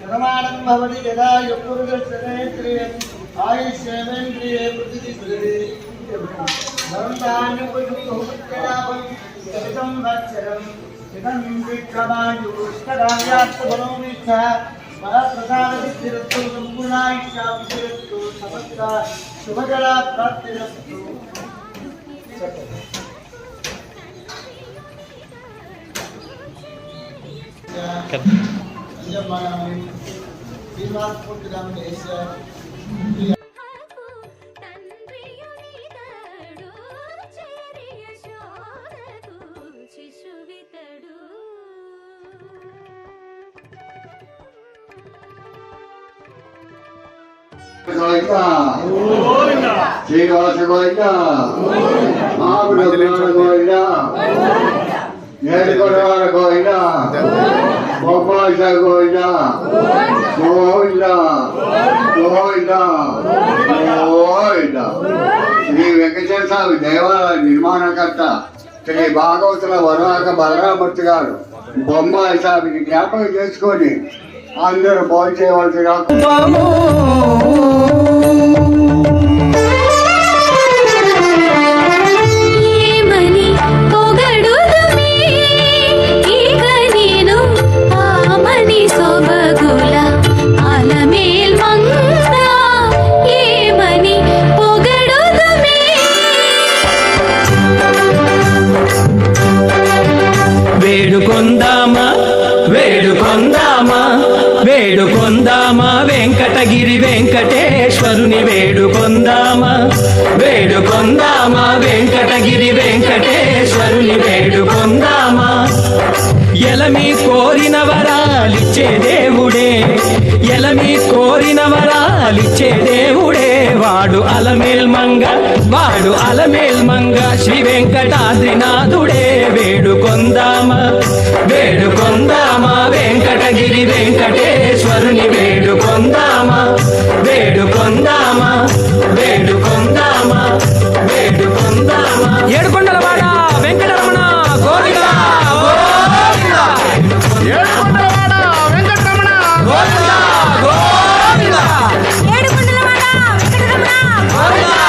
शतमानं भवति यदा युपुरुषशतेन्द्रिये आयुष्येवेन्द्रिये प्रतिष्ठिते धर्मदान्यपुरुषोत्तरापं सवितं वत्सरम् इदं विक्रमायुष्करायात्मनोमिच्छा परप्रसादसिद्धिरस्तु सम्पूर्णायुष्याभिषेक्तु समस्ता शुभकला प्राप्तिरस्तु। శ్రీనివాస గోవింద మామిడి గోవింద నేడుకొండవాడ గోవింద గోపాల గోవింద గోవింద గోవింద గోవింద శ్రీ వెంకటేశ్వర స్వామి దేవాలయ నిర్మాణకర్త శ్రీ భాగవతుల వరవాక బలరామూర్తి గారు బొమ్మాయి స్వామిని జ్ఞాపకం చేసుకొని అందరూ భోజనం చేయవలసిగా వేడుకొందామా వెంకటగిరి వెంకటేశ్వరుని వేడుకొందామా వేడుకొందామా వెంకటగిరి వెంకటేశ్వరుని వేడుకొందామా ఎలమి కోరిన వరాలిచ్చే దేవుడే ఎలమి కోరిన వరాలిచ్చే దేవుడే వాడు అలమేల్ మంగ శ్రీ వెంకటాద్రినాథుడే వేడుకొందామా వేడుకొందామా వెంకటగిరి వెంకటేశ్వరుని వేడుకొందామా వేడుకొందామా వేడుకొందామా వేడుకొందామా ఏడుకొండలవాడ వెంకటరమణ గోవిందా గోవిందా ఏడుకొండలవాడ వెంకటరమణ గోవిందా గోవిందా ఏడుకొండలవాడ వెంకటరమణ గోవిందా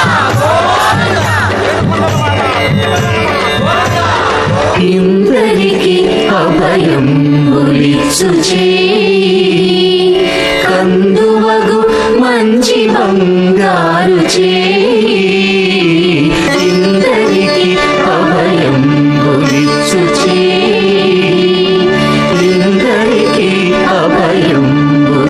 గోవిందా ఏడుకొండలవాడ ఇంద్రునికి అభయం ఉలిచుచే కందువగు మంచి బంగారు చే